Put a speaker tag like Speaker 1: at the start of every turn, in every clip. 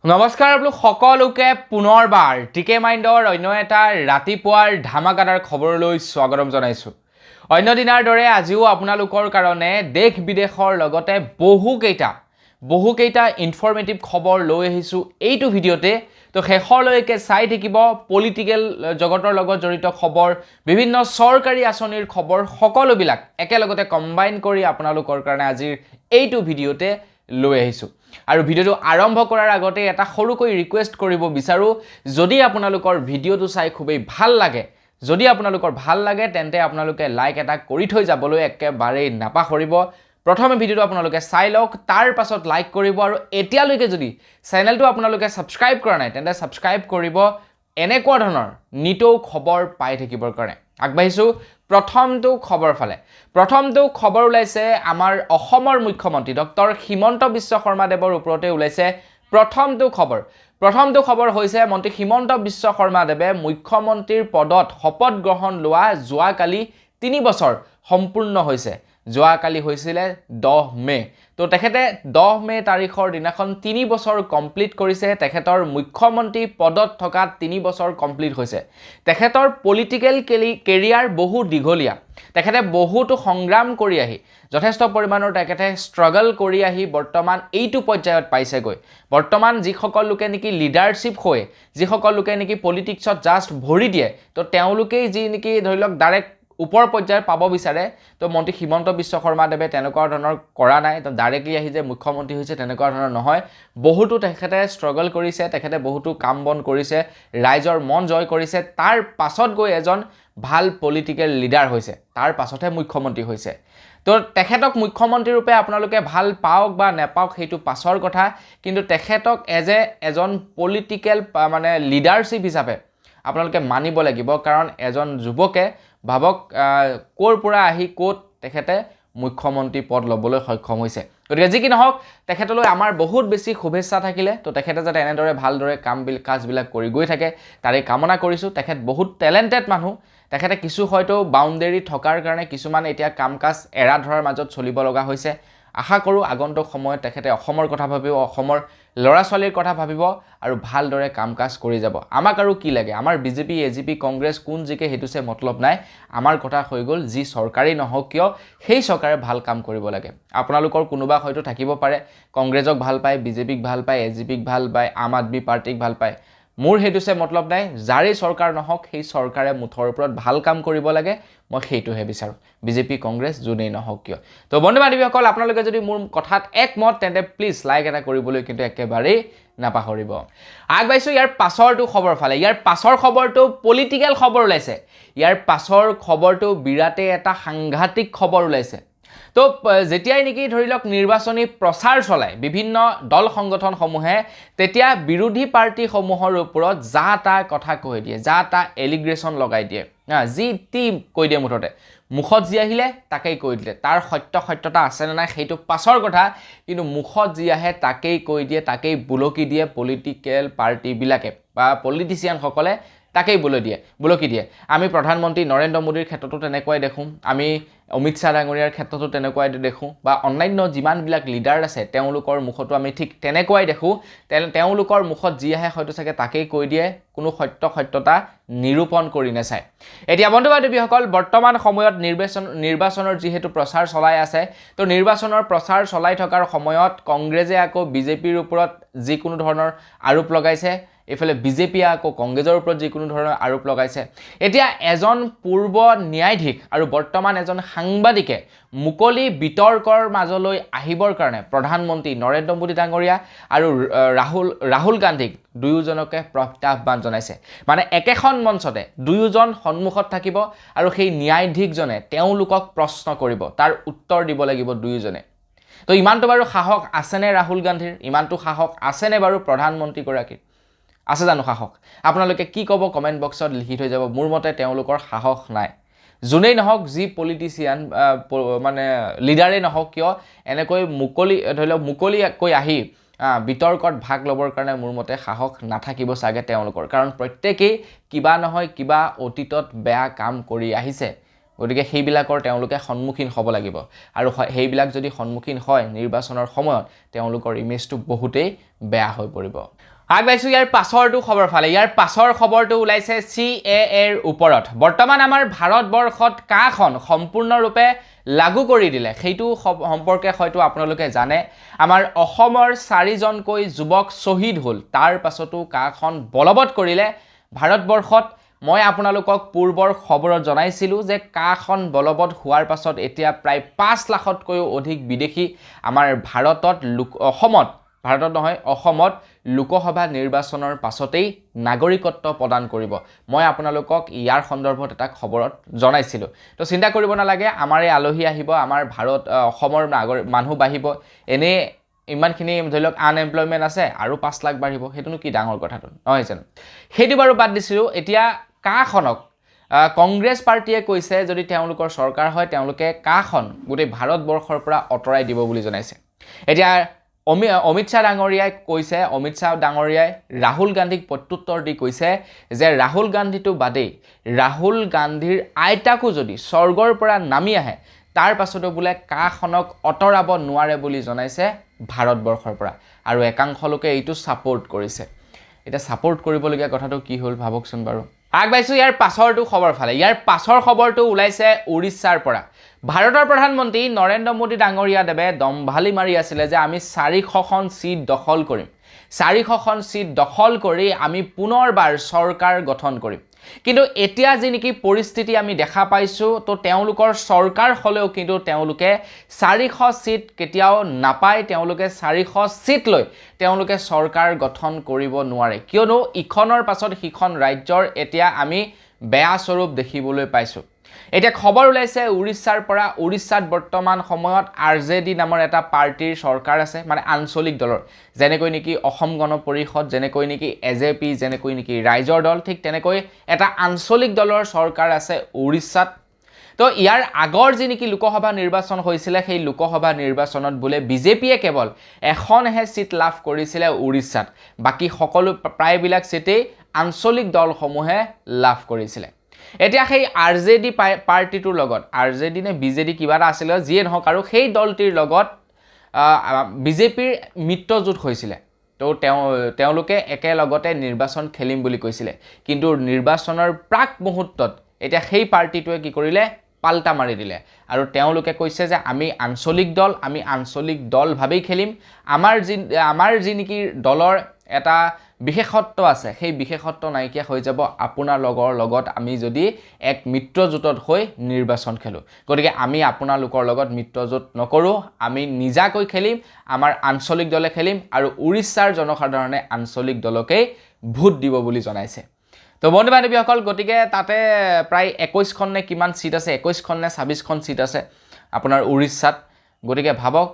Speaker 1: নমস্কাৰ আপোনালোক সকলোকে পুনৰবাৰ টিকে মাইণ্ডৰ অন্য এটা ৰাতিপুৱাৰ ধামাকাদাৰ খবৰলৈ স্বাগতম জনাইছো। অন্য দিনাৰ দৰে আজিও আপোনালোকৰ কাৰণে দেশ বিদেশৰ লগতে বহুকেইটা ইনফৰমেটিভ খবৰ লৈ আহিছো এইটো ভিডিঅ'তে। তো শেষলৈকে চাই থাকিব। পলিটিকেল জগতৰ লগত জড়িত খবৰ, বিভিন্ন চৰকাৰী আঁচনিৰ খবৰ সকলোবিলাক একেলগতে কম্বাইন কৰি আপোনালোকৰ কাৰণে আজিৰ এইটো ভিডিঅ'তে লৈ আহিছো। আৰু ভিডিঅ'টো আৰম্ভ কৰাৰ আগতে এটা সৰুকৈ ৰিকুৱেষ্ট কৰিব বিচাৰো, যদি আপোনালোকৰ ভিডিঅ'টো চাই খুবেই ভাল লাগে তেন্তে আপোনালোকে লাইক এটা কৰি থৈ যাবলৈ একেবাৰে নাপাহৰিব। প্ৰথমে ভিডিঅ'টো আপোনালোকে চাই লওক, তাৰ পাছত লাইক কৰিব, আৰু এতিয়ালৈকে যদি চেনেলটো আপোনালোকে ছাবস্ক্ৰাইব কৰা নাই তেন্তে ছাবস্ক্ৰাইব কৰিব এনেকুৱা ধৰণৰ নিতৌ খবৰ পাই থাকিবৰ কাৰণে। আগবাঢ়িছো প্ৰথমটো খবৰ ফালে। প্ৰথমটো খবৰ ওলাইছে আমাৰ অসমৰ মুখ্যমন্ত্ৰী ডক্টৰ হিমন্ত বিশ্ব শৰ্মা দেৱৰ ওপৰতে ওলাইছে প্ৰথমটো খবৰ হৈছে মন্ত্ৰী হিমন্ত বিশ্ব শৰ্মা দেৱে মুখ্যমন্ত্ৰীৰ পদত শপত গ্ৰহণ লোৱা যোৱাকালি 3 বছৰ সম্পূৰ্ণ হৈছে। যোৱাকালি হৈছিলে 10 মে। তো তেখেতে 10 মে তাৰিখৰ দিনাখন 3 বছৰ কমপ্লিট কৰিছে। তেখেতৰ মুখ্যমন্ত্ৰী পদত থকা 3 বছৰ কমপ্লিট হৈছে। তেখেতৰ পলিটিকেল কেৰিয়াৰ বহু দীঘলীয়া। তেখেতে বহুতো সংগ্ৰাম কৰি আহি, যথেষ্ট পৰিমাণৰ তেখেতে ষ্ট্ৰাগল কৰি আহি বৰ্তমান এইটো পৰ্যায়ত পাইছেগৈ। বৰ্তমান যিসকল লোকে নেকি লিডাৰশ্বিপ হৈ, যিসকল লোকে নেকি পলিটিক্সত জাষ্ট ভৰি দিয়ে, তো তেওঁলোকেই যি নেকি ধৰি লওক ডাইৰেক্ট ওপৰ পৰ্যায়ত পাব বিচাৰে। তো মন্ত্ৰী হিমন্ত বিশ্ব শৰ্মা দেৱে তেনেকুৱা ধৰণৰ কৰা নাই। তো ডাইৰেক্টলি আহি যে মুখ্যমন্ত্ৰী হৈছে তেনেকুৱা ধৰণৰ নহয়। বহুতো তেখেতে ষ্ট্ৰাগল কৰিছে, তেখেতে বহুতো কাম বন কৰিছে, ৰাইজৰ মন জয় কৰিছে, তাৰ পাছত গৈ এজন ভাল পলিটিকেল লিডাৰ হৈছে, তাৰ পাছতহে মুখ্যমন্ত্ৰী হৈছে। তো তেখেতক মুখ্যমন্ত্ৰী ৰূপে আপোনালোকে ভাল পাওক বা নেপাওক সেইটো পাছৰ কথা, কিন্তু তেখেতক এজন পলিটিকেল মানে লিডাৰশ্বিপ হিচাপে আপোনালোকে মানিব লাগিব। কাৰণ এজন যুৱকে ভাবক ক'ৰ পৰা আহি ক'ত তেখেতে মুখ্যমন্ত্ৰী পদ ল'বলৈ সক্ষম হৈছে। গতিকে যি কি নহওক, তেখেতলৈ আমাৰ বহুত বেছি শুভেচ্ছা থাকিলে। তো তেখেতে যাতে এনেদৰে ভালদৰে কাজবিলাক কৰি গৈ থাকে তাৰে কামনা কৰিছোঁ। তেখেত বহুত টেলেণ্টেড মানুহ। তেখেতে কিছু হয়তো বাউণ্ডেৰী থকাৰ কাৰণে কিছুমান এতিয়া কাম কাজ এৰা ধৰাৰ মাজত চলিব লগা হৈছে। আশা কৰোঁ আগন্তুক সময়ত তেখেতে অসমৰ কথা ভাবিব, অসমৰ ল'ৰা ছোৱালীৰ কথা ভাবিব আৰু ভালদৰে কাম কাজ কৰি যাব। আমাক আৰু কি লাগে? আমাৰ বিজেপি, এজিপি, কংগ্ৰেছ কোন জিকে সেইটোছে মতলব নাই। আমাৰ কথা হৈ গ'ল যি চৰকাৰী নহওক কিয় সেই চৰকাৰে ভাল কাম কৰিব লাগে। আপোনালোকৰ কোনোবা হয়তো থাকিব পাৰে কংগ্ৰেছক ভাল পায়, বিজেপিক ভাল পায়, এজিপিক ভাল পায়, আম আদমি পাৰ্টিক ভাল পায়। মোৰ সেইটোছে মতলব নাই। যাৰেই চৰকাৰ নহওক সেই চৰকাৰে মুঠৰ ওপৰত ভাল কাম কৰিব লাগে, মই সেইটোহে বিচাৰোঁ। বিজেপি, কংগ্ৰেছ যোনেই নহওক কিয়। তো বন্ধু বান্ধৱীসকল, আপোনালোকে যদি মোৰ কথাত একমত তেন্তে প্লিজ লাইক এটা কৰিবলৈ কিন্তু একেবাৰেই নাপাহৰিব। আগবাঢ়িছোঁ ইয়াৰ পাছৰটো খবৰ ফালে। ইয়াৰ পাছৰ খবৰটো পলিটিকেল খবৰ ওলাইছে। ইয়াৰ পাছৰ খবৰটো বিৰাটেই এটা সাংঘাতিক খবৰ ওলাইছে। তো যেতিয়াই নেকি ধৰি লওক নিৰ্বাচনী প্ৰচাৰ চলায় বিভিন্ন দল সংগঠনসমূহে, তেতিয়া বিৰোধী পাৰ্টিসমূহৰ ওপৰত যা তা কথা কৈ দিয়ে, যা তা এলিগ্ৰেশ্যন লগাই দিয়ে, যি টি কৈ দিয়ে। মুখত যি আহিলে তাকেই কৈ দিলে। তাৰ সত্যতা আছে নে নাই সেইটো পাছৰ কথা, কিন্তু মুখত যি আহে তাকেই কৈ দিয়ে, তাকেই বুলকি দিয়ে পলিটিকেল পাৰ্টিবিলাকে বা পলিটিচিয়ানসকলে তাকেই বুলকি দিয়ে। আমি প্ৰধানমন্ত্ৰী নৰেন্দ্ৰ মোদীৰ ক্ষেত্ৰতো তেনেকুৱাই দেখোঁ, আমি অমিত শ্বাহ ডাঙৰীয়াৰ ক্ষেত্ৰতো তেনেকুৱাই দেখোঁ, বা অন্যান্য যিমানবিলাক লিডাৰ আছে তেওঁলোকৰ মুখতো আমি ঠিক তেনেকুৱাই দেখোঁ। তেওঁলোকৰ মুখত যি আহে হয়তো চাগে তাকেই কৈ দিয়ে, কোনো সত্যতা নিৰূপণ কৰি নাচায়। এতিয়া বন্ধু বান্ধৱীসকল, বৰ্তমান সময়ত নিৰ্বাচনৰ যিহেতু প্ৰচাৰ চলাই আছে, তো নিৰ্বাচনৰ প্ৰচাৰ চলাই থকাৰ সময়ত কংগ্ৰেছে আকৌ বিজেপিৰ ওপৰত যিকোনো ধৰণৰ আৰোপ লগাইছে, এইফালে বিজেপিয়ে আকৌ কংগ্ৰেছৰ ওপৰত যিকোনো ধৰণৰ আৰোপ লগাইছে। এতিয়া এজন পূৰ্ব ন্যায়াধীশ আৰু বৰ্তমান এজন সাংবাদিকে মুকলি বিতৰ্কৰ মাজলৈ আহিবৰ কাৰণে প্ৰধানমন্ত্ৰী নৰেন্দ্ৰ মোদী ডাঙৰীয়া আৰু ৰাহুল গান্ধীক দুয়োজনকে প্ৰত্যাহ্বান জনাইছে। মানে একেখন মঞ্চতে দুয়োজন সন্মুখত থাকিব আৰু সেই ন্যায়াধীশজনে তেওঁলোকক প্ৰশ্ন কৰিব, তাৰ উত্তৰ দিব লাগিব দুয়োজনে। তো ইমানটো বাৰু সাহস আছেনে ৰাহুল গান্ধীৰ? ইমানটো সাহস আছেনে বাৰু প্ৰধানমন্ত্ৰীগৰাকীৰ? আছে জানো সাহস? আপোনালোকে কি ক'ব কমেণ্ট বক্সত লিখি থৈ যাব। মোৰ মতে তেওঁলোকৰ সাহস নাই। যোনেই নহওক, যি পলিটিচিয়ান মানে লিডাৰেই নহওক কিয়, এনেকৈ মুকলিকৈ আহি বিতৰ্কত ভাগ ল'বৰ কাৰণে মোৰ মতে সাহস নাথাকিব চাগে তেওঁলোকৰ। কাৰণ প্ৰত্যেকেই কিবা নহয় কিবা অতীতত বেয়া কাম কৰি আহিছে। গতিকে সেইবিলাকৰ তেওঁলোকে সন্মুখীন হ'ব লাগিব, আৰু সেইবিলাক যদি সন্মুখীন হয় নিৰ্বাচনৰ সময়ত তেওঁলোকৰ ইমেজটো বহুতেই বেয়া হৈ পৰিব। আগবাইছোঁ ইয়াৰ পাছৰটো খবৰ ফালে। ইয়াৰ পাছৰ খবৰটো ওলাইছে CAAৰ ওপৰত। বৰ্তমান আমাৰ ভাৰতবৰ্ষত কাখন সম্পূৰ্ণৰূপে লাগু কৰি দিলে সেইটো সম্পৰ্কে হয়তো আপোনালোকে জানে। আমাৰ অসমৰ 4জনকৈ যুৱক শ্বহীদ হ'ল, তাৰ পাছতো কাখন বলবৎ কৰিলে ভাৰতবৰ্ষত। মই আপোনালোকক পূৰ্বৰ খবৰত জনাইছিলোঁ যে কাখন বলবৎ হোৱাৰ পাছত এতিয়া প্ৰায় 5 লাখতকৈও অধিক বিদেশী আমাৰ অসমত লোকসভা নিৰ্বাচনৰ পাছতেই নাগৰিকত্ব প্ৰদান কৰিব। মই আপোনালোকক ইয়াৰ সন্দৰ্ভত এটা খবৰত জনাইছিলোঁ। তো চিন্তা কৰিব নালাগে, আমাৰ এই আলহী আহিব, আমাৰ অসমৰ মানুহ বাঢ়িব, এনে ইমানখিনি ধৰি লওক আনএমপ্লয়মেণ্ট আছে আৰু 5 লাখ বাঢ়িব, সেইটোনো কি ডাঙৰ কথাটো নহয় জানো। সেইটো বাৰু বাদ দিছিলোঁ। এতিয়া কাখনক কংগ্ৰেছ পাৰ্টীয়ে কৈছে যদি তেওঁলোকৰ চৰকাৰ হয় তেওঁলোকে কাখন গোটেই ভাৰতবৰ্ষৰ পৰা আঁতৰাই দিব বুলি জনাইছে। এতিয়া অমিত শ্বাহ ডাঙৰীয়াই কৈছে, অমিত শ্বাহ ডাঙৰীয়াই ৰাহুল গান্ধীক প্ৰত্যুত্তৰ দি কৈছে যে ৰাহুল গান্ধীটো বাদেই ৰাহুল গান্ধীৰ আইতাকো যদি স্বৰ্গৰ পৰা নামি আহে তাৰ পাছতো বোলে কাখনক আঁতৰাব নোৱাৰে বুলি জনাইছে ভাৰতবৰ্ষৰ পৰা। আৰু একাংশ লোকে এইটো ছাপোৰ্ট কৰিছে। এতিয়া ছাপোৰ্ট কৰিবলগীয়া কথাটো কি হ'ল ভাবকচোন বাৰু। আগবাইছোঁ ইয়াৰ পাছৰটো খবৰ ফালে। ইয়াৰ পাছৰ খবৰটো ওলাইছে উৰিষ্যাৰ পৰা। ভাৰতৰ প্ৰধানমন্ত্ৰী নৰেন্দ্ৰ মোদী ডাঙৰীয়া দেৱে দম্ভালি মাৰি আছিলে যে আমি 400খন চিট দখল কৰিম, 400খন চিট দখল কৰি আমি পুনৰবাৰ চৰকাৰ গঠন কৰিম। কিন্তু এতিয়া যি নেকি পৰিস্থিতি আমি দেখা পাইছোঁ, তো তেওঁলোকৰ চৰকাৰ হ'লেও কিন্তু তেওঁলোকে 400 চিট কেতিয়াও নাপায়। তেওঁলোকে 400 চিট লৈ তেওঁলোকে চৰকাৰ গঠন কৰিব নোৱাৰে, কিয়নো ইখনৰ পাছত সিখন ৰাজ্যৰ এতিয়া আমি বেয়া স্বৰূপ দেখিবলৈ পাইছোঁ। এতিয়া খবৰ ওলাইছে উৰিষ্যাৰ পৰা। উৰিষ্যাত বৰ্তমান সময়ত RJD নামৰ এটা পাৰ্টিৰ চৰকাৰ আছে, মানে আঞ্চলিক দলৰ, যেনেকৈ নেকি অসম গণ পৰিষদ, যেনেকৈ নেকি AJP, যেনেকৈ নেকি ৰাইজৰ দল, ঠিক তেনেকৈ এটা আঞ্চলিক দলৰ চৰকাৰ আছে উৰিষ্যাত। তো ইয়াৰ আগৰ যি নেকি লোকসভা নিৰ্বাচন হৈছিলে সেই লোকসভা নিৰ্বাচনত বোলে বিজেপিয়ে কেৱল এখনহে চিট লাভ কৰিছিলে উৰিষ্যাত, বাকী সকলো প্ৰায়বিলাক চিটেই আঞ্চলিক দলসমূহে লাভ কৰিছিলে। এতিয়া সেই RJD পাৰ্টিটোৰ লগত, RJD নে BJD কিবা এটা আছিলে, যিয়ে নহওক আৰু সেই দলটিৰ লগত বিজেপিৰ মিত্ৰজোঁট হৈছিলে। তো তেওঁলোকে একেলগতে নিৰ্বাচন খেলিম বুলি কৈছিলে, কিন্তু নিৰ্বাচনৰ প্ৰাক মুহূৰ্তত এতিয়া সেই পাৰ্টিটোৱে কি কৰিলে, পাল্টা মাৰি দিলে আৰু তেওঁলোকে কৈছে যে আমি আঞ্চলিক দল ভাবেই খেলিম। আমাৰ যি নেকি দলৰ এটা বিশেষত্ব আছে, সেই বিশেষত্ব নাইকিয়া হৈ যাব আপোনাৰ লগত আমি যদি এক মিত্ৰজোঁটত হৈ নিৰ্বাচন খেলোঁ। গতিকে আমি আপোনালোকৰ লগত মিত্ৰজোঁট নকৰোঁ, আমি নিজাকৈ খেলিম, আমাৰ আঞ্চলিক দলে খেলিম আৰু উৰিষ্যাৰ জনসাধাৰণে আঞ্চলিক দলকেই ভোট দিব বুলি জনাইছে। তো বন্ধু বান্ধৱীসকল, গতিকে তাতে প্ৰায় 21খন নে কিমান চিট আছে, 21খন নে 26খন চিট আছে আপোনাৰ উৰিষ্যাত। গতিকে ভাবক,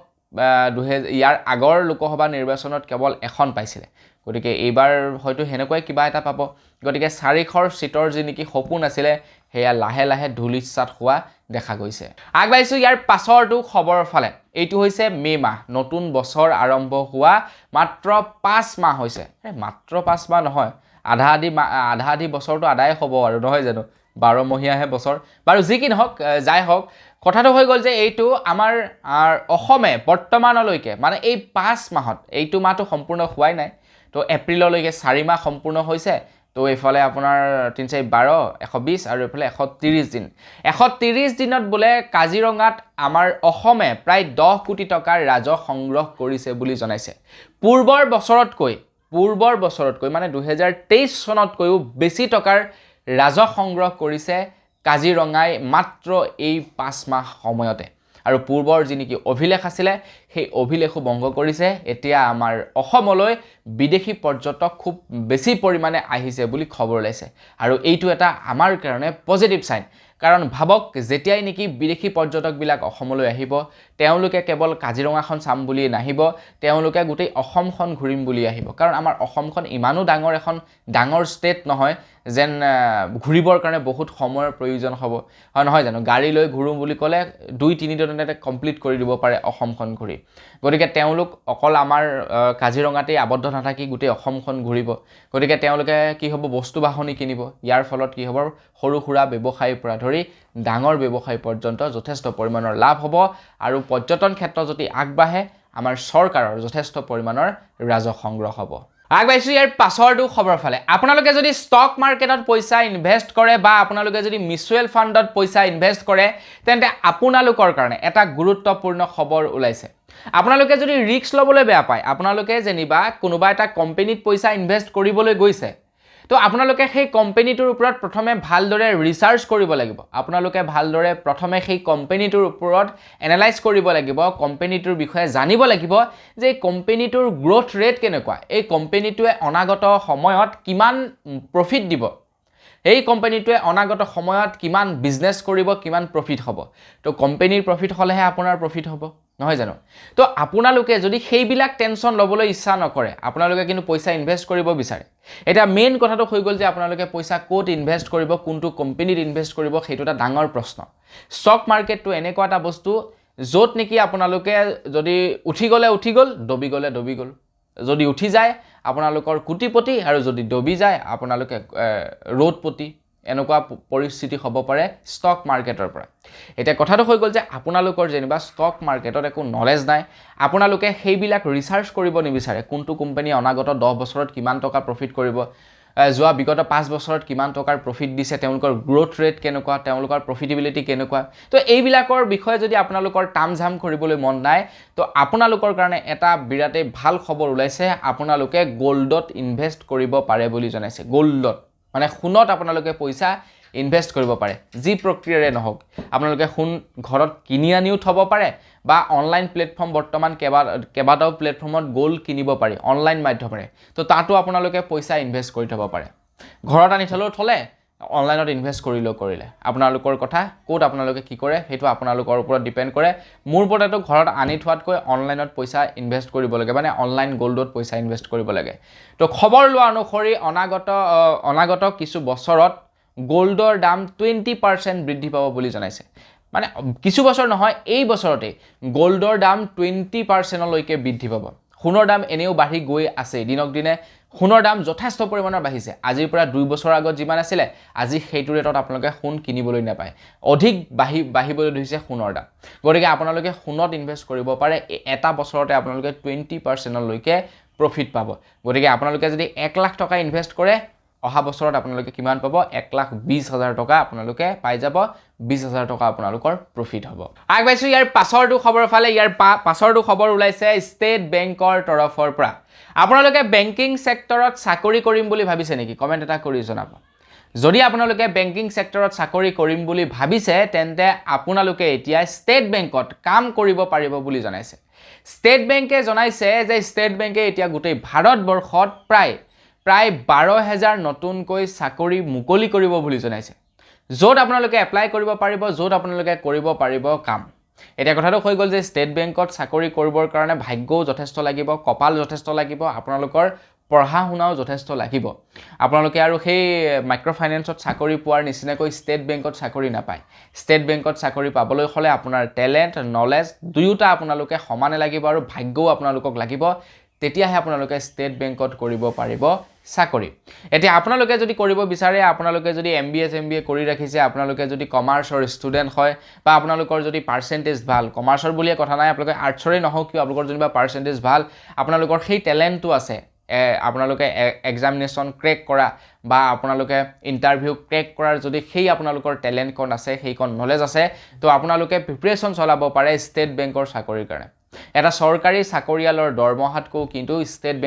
Speaker 1: ইয়াৰ আগৰ লোকসভা নিৰ্বাচনত কেৱল এখন পাইছিলে, গতিকে এইবাৰ হয়তো সেনেকুৱাই কিবা এটা পাব। গতিকে 400 চিটৰ যি নেকি সপোন আছিলে সেয়া লাহে লাহে ধূলিসাৎ হোৱা দেখা গৈছে। আগবাইছোঁ ইয়াৰ পাছৰটো খবৰ ফালে। এইটো হৈছে মে' মাহ, নতুন বছৰ আৰম্ভ হোৱা মাত্ৰ 5 মাহ হৈছে। মাত্ৰ 5 মাহ নহয়, আধা আধি বছৰটো আদায় হ'ব আৰু নহয় জানো, 12 মহীয়াহে বছৰ। বাৰু যি কি নহওক, যাই হওক, কথাটো হৈ গ'ল যে এইটো আমাৰ অসমে বৰ্তমানলৈকে মানে এই 5 মাহত, এইটো মাহটো সম্পূৰ্ণ হোৱাই নাই, তো এপ্ৰিললৈকে 4 মাহ সম্পূৰ্ণ হৈছে। তো এইফালে আপোনাৰ 3 4 12 120 আৰু এইফালে 130 দিন। 130 দিনত বোলে কাজিৰঙাত আমাৰ অসমে প্ৰায় 10 কোটি টকাৰ ৰাজহ সংগ্ৰহ কৰিছে বুলি জনাইছে। পূৰ্বৰ বছৰতকৈ মানে 2023 চনতকৈও বেছি টকাৰ ৰাজহ সংগ্ৰহ কৰিছে কাজিৰঙাই মাত্ৰ এই 5 মাহ সময়তে। আৰু পূৰ্বৰ যি নেকি অভিলেখ আছিলে সেই অভিলেখো ভংগ কৰিছে। এতিয়া আমাৰ অসমলৈ বিদেশী পৰ্যটক খুব বেছি পৰিমাণে আহিছে বুলি খবৰ ওলাইছে, আৰু এইটো এটা আমাৰ কাৰণে পজিটিভ চাইন। কাৰণ ভাবক, যেতিয়াই নেকি বিদেশী পৰ্যটকবিলাক অসমলৈ আহিব, তেওঁলোকে কেৱল কাজিৰঙাখন চাম বুলি নাহিব, তেওঁলোকে গোটেই অসমখন ঘূৰিম বুলি আহিব। কাৰণ আমাৰ অসমখন ইমানো ডাঙৰ ষ্টেট নহয় যেন ঘূৰিবৰ কাৰণে বহুত সময়ৰ প্ৰয়োজন হ'ব, হয় নহয় জানো। গাড়ী লৈ ঘূৰোঁ বুলি ক'লে 2-3 দিনতে কমপ্লিট কৰি দিব পাৰে অসমখন ঘূৰি। গতিকে তেওঁলোক অকল আমাৰ কাজিৰঙাতেই আবদ্ধ নাথাকি গোটেই অসমখন ঘূৰিব। গতিকে তেওঁলোকে কি হ'ব, বস্তু বাহনি কিনিব। ইয়াৰ ফলত কি হ'ব, সৰু সুৰা ব্যৱসায়ীৰ পৰা ধৰি ডাঙৰ ব্যৱসায়ী পৰ্যন্ত যথেষ্ট পৰিমাণৰ লাভ হ'ব, আৰু পৰ্যটন ক্ষেত্ৰ যদি আগবাঢ়ে আমাৰ চৰকাৰৰ যথেষ্ট পৰিমাণৰ ৰাজহ সংগ্ৰহ হ'ব। আগবাইছোঁ ইয়াৰ পাছৰটো খবৰ ফালে আপোনালোকে যদি ষ্টক মাৰ্কেটত পইচা ইনভেষ্ট কৰে বা আপোনালোকে যদি মিউচুৱেল ফাণ্ডত পইচা ইনভেষ্ট কৰে তেন্তে আপোনালোকৰ কাৰণে এটা গুৰুত্বপূৰ্ণ খবৰ ওলাইছে আপোনালোকে যদি ৰিস্ক ল'বলৈ বেয়া পায় আপোনালোকে যেনিবা কোনোবা এটা কোম্পানীত পইচা ইনভেষ্ট কৰিবলৈ গৈছে তো আপোনালোকে সেই কোম্পানীটোৰ ওপৰত প্ৰথমে ভালদৰে ৰিচাৰ্চ কৰিব লাগিব আপোনালোকে ভালদৰে প্ৰথমে সেই কোম্পানীটোৰ ওপৰত এনালাইজ কৰিব লাগিব কোম্পানীটোৰ বিষয়ে জানিব লাগিব যে এই কোম্পানীটোৰ গ্ৰোথ ৰেট কেনেকুৱা এই কোম্পানীটোৱে অনাগত সময়ত কিমান প্ৰফিট দিব এই কোম্পানীটোৱে অনাগত সময়ত কিমান বিজনেছ কৰিব কিমান প্ৰফিট হ'ব তো কোম্পানীৰ প্ৰফিট হ'লেহে আপোনাৰ প্ৰফিট হ'ব নহয় জানো তো আপোনালোকে যদি সেইবিলাক টেনচন ল'বলৈ ইচ্ছা নকৰে আপোনালোকে কিন্তু পইচা ইনভেষ্ট কৰিব বিচাৰে এটা মেইন কথাটো হৈ গ'ল যে আপোনালোকে পইচা ক'ত ইনভেষ্ট কৰিব কোনটো কোম্পানীত ইনভেষ্ট কৰিব সেইটো এটা ডাঙৰ প্ৰশ্ন ষ্টক মাৰ্কেটটো এনেকুৱা এটা বস্তু য'ত নেকি আপোনালোকে যদি উঠি গ'ল ডবি গ'ল যদি উঠি যায় আপোনালোকৰ কোটিপতি আৰু যদি ডবি যায় আপোনালোকে ৰ'দপতি এনেকুৱা পৰিস্থিতি হ'ব পাৰে ষ্টক মাৰ্কেটৰ পৰা এতিয়া কথাটো হৈ গ'ল যে আপোনালোকৰ যেনিবা ষ্টক মাৰ্কেটত একো নলেজ নাই আপোনালোকে সেইবিলাক ৰিচাৰ্চ কৰিব নিবিচাৰে কোনটো কোম্পানী অনাগত 10 বছৰত কিমান টকা প্ৰফিট কৰিব যোৱা বিগত 5 বছৰত কিমান টকাৰ প্ৰফিট দিছে তেওঁলোকৰ গ্ৰোথ ৰেট কেনেকুৱা তেওঁলোকৰ প্ৰফিটেবিলিটি কেনেকুৱা তো এইবিলাকৰ বিষয়ে যদি আপোনালোকৰ তামঝাম কৰিবলৈ মন নাই তো আপোনালোকৰ কাৰণে এটা বিৰাটেই ভাল খবৰ ওলাইছে আপোনালোকে গোল্ডত ইনভেষ্ট কৰিব পাৰে বুলি জনাইছে গোল্ডত মানে সোণত আপোনালোকে পইচা ইনভেষ্ট কৰিব পাৰে যি প্ৰক্ৰিয়াৰে নহওক আপোনালোকে সোণ ঘৰত কিনি আনিও থব পাৰে বা অনলাইন প্লেটফৰ্ম বৰ্তমান কেবাটাও প্লেটফৰ্মত গোল্ড কিনিব পাৰি অনলাইন মাধ্যমেৰে তো তাতো আপোনালোকে পইচা ইনভেষ্ট কৰি থব পাৰে ঘৰত আনি থলেও থলে অনলাইনত ইনভেষ্ট কৰিলে আপোনালোকৰ কথা ক'ত আপোনালোকে কি কৰে সেইটো আপোনালোকৰ ওপৰত ডিপেণ্ড কৰে মোৰ ওপৰতো ঘৰত আনি থোৱাতকৈ অনলাইনত পইচা ইনভেষ্ট কৰিব লাগে মানে অনলাইন গোল্ডত পইচা ইনভেষ্ট কৰিব লাগে তো খবৰ লোৱা অনুসৰি অনাগত কিছু বছৰত গোল্ডৰ দাম 20% বৃদ্ধি পাব বুলি জনাইছে মানে কিছু বছৰ নহয় এই বছৰতে গোল্ডৰ দাম 20% লৈকে বৃদ্ধি পাব সোণৰ দাম এনেও বাঢ়ি গৈ আছে দিনক দিনে সোণৰ দাম যথেষ্ট পৰিমাণৰ বাঢ়িছে আজিৰ পৰা 2 বছৰ আগত যিমান আছিল আজি সেইটো ৰেটত আপোনালোকে সোণ কিনিবলৈ নাপায় অধিক বাঢ়িবলৈ ধৰিছে সোণৰ দাম গতিকে আপোনালোকে সোণত ইনভেষ্ট কৰিব পাৰে এটা বছৰতে আপোনালোকে 20% লৈকে প্ৰফিট পাব গতিকে আপোনালোকে যদি 1 লাখ টকা ইনভেষ্ট কৰে অহা বছৰত আপোনালোকে কিমান পাব 1,20,000 টকা আপোনালোকে পাই যাব 20,000 টকা আপোনালোকৰ প্ৰফিট হ'ব আগবাইছো ইয়াৰ পাছৰটো খবৰ ফালে ইয়াৰ পাছৰটো খবৰ ওলাইছে ষ্টেট বেংকৰ তৰফৰ পৰা আপোনালোকে বেংকিং সেক্টৰত চাকৰি কৰিম বুলি ভাবিছে নেকি কমেন্ট এটা কৰি জনাব যদি আপোনালোকে বেংকিং সেক্টৰত চাকৰি কৰিম বুলি ভাবিছে তেন্তে আপোনালোকে এতিয়া ষ্টেট বেংকত কাম কৰিব পাৰিব বুলি জনাইছে ষ্টেট বেংকে জনাইছে যে ষ্টেট বেংকে এতিয়া গোটেই ভাৰতবৰ্ষত প্ৰায় 12,000 নতুনকৈ চাকৰি মুকলি কৰিব বুলি জনাইছে য'ত আপোনালোকে এপ্লাই কৰিব পাৰিব য'ত আপোনালোকে কৰিব পাৰিব কাম এটা কথাটো হৈ গ'ল যে ষ্টেট বেংকত চাকৰি কৰিবৰ কাৰণে ভাগ্যও যথেষ্ট লাগিব কপাল যথেষ্ট লাগিব আপোনালোকৰ পঢ়া শুনাও যথেষ্ট লাগিব আপোনালোকে আৰু সেই মাইক্ৰ ফাইনেন্সত চাকৰি পোৱাৰ নিচিনাকৈ ষ্টেট বেংকত চাকৰি নাপায় ষ্টেট বেংকত চাকৰি পাবলৈ হ'লে আপোনাৰ টেলেণ্ট নলেজ দুয়োটা আপোনালোকে সমানে লাগিব আৰু ভাগ্যও আপোনালোকক লাগিব তেতিয়াহে আপোনালোকে ষ্টেট বেংকত কৰিব পাৰিব চাকৰি এতিয়া আপোনালোকে যদি কৰিব বিচাৰে আপোনালোকে যদি MBA কৰি ৰাখিছে আপোনালোকে যদি কমাৰ্চৰ ষ্টুডেন্ট হয় বা আপোনালোকৰ যদি পাৰ্সেন্টেজ ভাল কমাৰ্চৰ বুলিয়ে কথা নাই আপোনালোকে আৰ্টছৰে নহওক কিয় আপোনালোকৰ যেনিবা পাৰ্সেন্টেজ ভাল আপোনালোকৰ সেই টেলেণ্টটো আছে আপোনালোকে এক্সামিনেশ্যন ক্ৰেক কৰা বা আপোনালোকে ইন্টাৰভিউ ক্ৰেক কৰাৰ যদি সেই আপোনালোকৰ টেলেণ্ট কোন আছে সেই কোন নলেজ আছে তো আপোনালোকে প্ৰিপাৰেচন চলাব পাৰে ষ্টেট বেংকৰ চাকৰিৰ কাৰণে এটা সৰকাৰি চাকৰিয়ালৰ দৰমহাতকৈ কিন্তু ষ্টেট